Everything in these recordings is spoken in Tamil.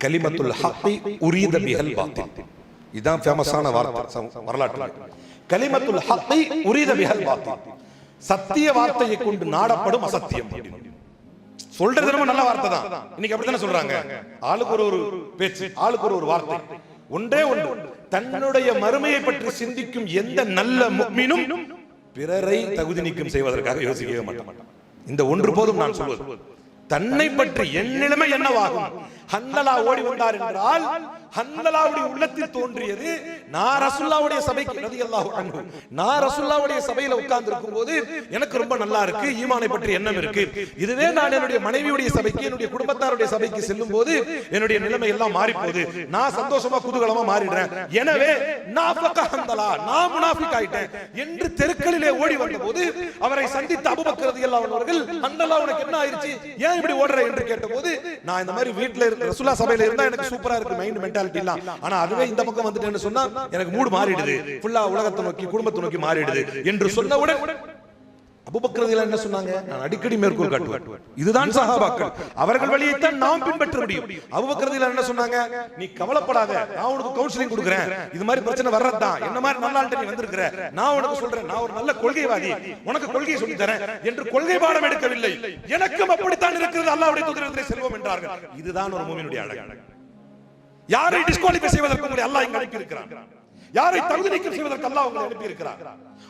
கலிமத்துல் ஹக்கி உரீத பிஹல் பாத்தில். இதுதான் ஃபேமஸான வார்த்தை வரலாற்றில். கலிமத்துல் ஹக்கி உரீத பிஹல் பாத்தில். சத்திய வார்த்தையை கொண்டு நாடப்படும் அசத்தியம். சொல்றது ரொம்ப நல்ல வார்த்தை தான். இன்னைக்கு அப்படித்தானே சொல்றாங்க. ஆளுக்கு ஒரு பேச்சு, ஆளுக்கு ஒரு வார்த்தை. ஒன்றே ஒன்று, தன்னுடைய மறுமையை பற்றி சிந்திக்கும் எந்த நல்ல முஃமினும் பிறரை தகுதி நீக்கம் செய்வதற்காக யோசிக்கவே மாட்டான். இந்த ஒன்று போதும் நான் சொல்வது. தன்னை பற்றி என் நிலைமை என்னவாகும்? ஹன்லலா ஓடி வந்தார் என்றால் ஹன்லலாவுடைய உள்ளத்தில் தோன்றியது, நான் ரசூலுல்லாஹ்வுடைய சபைக்கு ரலியல்லாஹு அன்ஹு, நான் ரசூலுல்லாஹ்வுடைய சபையில உட்கார்ந்து இருக்கும்போது எனக்கு ரொம்ப நல்லா இருக்கு, ஈமானை பற்றி எண்ணம் இருக்கு. இதுவே நான் என்னுடைய மனைவியுடைய சபைக்கு, என்னுடைய குடும்பத்தாருடைய சபைக்கு செல்லும் போது என்னுடைய நிலைமை எல்லாம் மாறி போகுது, நான் சந்தோஷமா குதூகலமா மாறிடுறேன். எனவே நாஃபக ஹன்லலா, நான் முனாஃபிக் ஆயிட்டேன் என்று தெருக்களிலே ஓடி வந்தபோது அவரை சந்தித்த அபூபக்கர் ரலியல்லாஹு அன்ஹு அவர்கள், ஹன்லலா உனக்கு என்ன ஆயிருச்சு, ஏன் இப்படி ஓடுற என்று கேட்டபோது, நான் இந்த மாதிரி வீட்ல ரசூலுல்லாஹ் சபையில இருந்தா எனக்கு சூப்பரா இருக்கு மைண்ட் மென்டாலிட்டி இல்ல, ஆனா அதுவே இந்த பக்கம் வந்துட்டேன்னு சொன்னா எனக்கு மூட் மாறிடுது, ஃபுல்லா உலகத்தை நோக்கி குடும்பத்தை நோக்கி மாறிடுது என்று சொன்னவுடன் அபூபக்கர் ரலியல்லாஹு என்ன சொன்னாங்க? நான் அடிக்கடி மேற்கோள் காட்டுவேன், இதுதான் சஹாபாக்கள், அவர்கள் வழியைத்தான் நாம் பின்பற்ற முடியும். அபூபக்கர் ரலியல்லாஹு என்ன சொன்னாங்க? நீ கவலைப்படாத, நான் உனக்கு கவுன்சிலிங் கொடுக்கிறேன், இது மாதிரி பிரச்சனை வர்றதுதான், என்ன மாதிரி நல்ல ஆள்கிட்ட நீ வந்திருக்கிற, நான் உனக்கு சொல்றேன், நான் ஒரு நல்ல கொள்கைவாதி, உனக்கு கொள்கையை சொல்லி தரேன் என்று கொள்கை பாடம் எடுக்கவில்லை. எனக்கும் அப்படித்தான் இருக்கிறது, அல்லாஹ்வுடைய தூதரிடத்திலே செல்வோம் என்றார்கள். இதுதான் ஒரு முஃமினுடைய அழகு. யாரை டிஸ்குவாலிஃபை செய்வதற்கு உங்களை அல்லாஹ் இங்க அனுப்பி இருக்கிறான், யாரை தகுதி நீக்கம் செய்வதற்கு அல்லாஹ் உங்களை அனுப்பி இருக்கிறார்.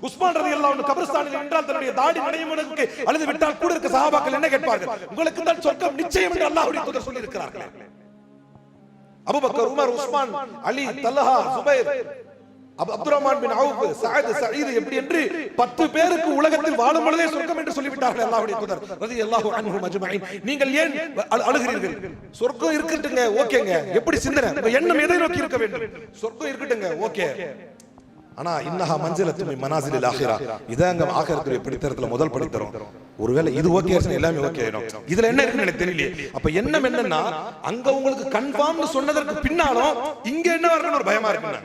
உஸ்மான் ரலியல்லாஹு அன்ஹு கபர்ஸ்தானில் நின்றால் தன்னுடைய தாடி நனையுமுனக்கு அழுது விட்டால் கூட இருக்க சஹாபாக்கள் என்ன கேட்பார்கள்? உங்களுக்கு தான் சொர்க்கம் நிச்சயம் என்று அல்லாஹ்வுடைய தூதர் சொல்லி இருக்கிறார்கள். அபூபக்கர், உமர், உஸ்மான், அலி, தல்ஹா, சுபைர், அப்துர்ரஹ்மான் பின் அவுஃப், சஅத், சயீத் எப்படி என்று 10 பேருக்கு உலகத்தில் வாழும் பொழுதே சொர்க்கம் என்று சொல்லிவிட்டார்கள் அல்லாஹ்வுடைய தூதர் ரலியல்லாஹு அன்ஹும் அஜ்மஈன். நீங்கள் ஏன் அழுகிறீர்கள்? சொர்க்கம் இருக்கட்டுங்க, ஓகேங்க, எப்படி சிந்தனை, உங்க எண்ணம் எதை நோக்கி இருக்க வேண்டும்? சொர்க்கம் இருக்கட்டுங்க, ஓகே, ஆனா இன்னஹா மன்சிலத்து மின் மனாசிலில் ஆகிரா, இதாங்க ஆகிரத்துடைய படித்தரத்துல முதல் படித்தரம். ஒருவேளை இது ஓகே ஆச்சுன்னா எல்லாமே ஓகே ஆயிடும். இதுல என்ன இருக்குன்னு எனக்கு தெரியல. அப்ப எண்ணம் என்னன்னா, அங்க உங்களுக்கு கன்ஃபார்ம்னு சொன்னதற்கு பின்னாலும் இங்க என்ன வரணும் ஒரு பயமா இருக்குங்க.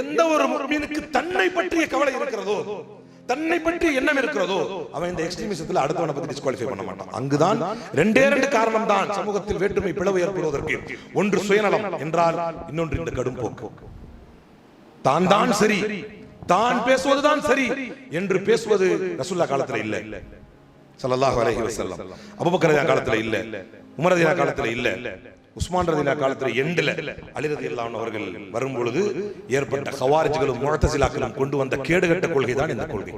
எந்த ஒரு முஃமினுக்கு தன்னை பற்றிய கவலை இருக்கிறதோ, தன்னை பற்றி எண்ணம் இருக்கிறதோ, அவன் இந்த எக்ஸ்ட்ரீமிசத்துல அடுத்தவனை பத்தி டிஸ்குவாலிஃபை பண்ண மாட்டான். அங்குதான் ரெண்டு காரணம் தான் சமூகத்தில் வேற்றுமை பிளவு ஏற்படுவதற்கு. ஒன்று சுயநலம் என்றால், இன்னொன்று இந்த கடும் போக்கு. தான் தான் சரி, தான் பேசுவதுதான் சரி என்று பேசுவது ரசூலுல்லாஹ் காலத்துல இல்ல, ஸல்லல்லாஹு அலைஹி வஸல்லம். அபூபக்கர் ரலியல்லாஹு காலத்துல இல்ல, உமர் ரலியல்லாஹு காலத்துல இல்ல, உஸ்மான் ரலியல்லாஹு காலத்துல எண்டுல அலி ரலியல்லாஹு அன்ஹு அவர்கள் வரும்பொழுது ஏற்பட்ட ஹவாரிஜ்களும் முஅ்தஸிலாக்களும் கொண்டு வந்த கேடுகட்ட கொள்கை தான் இந்த கொள்கை.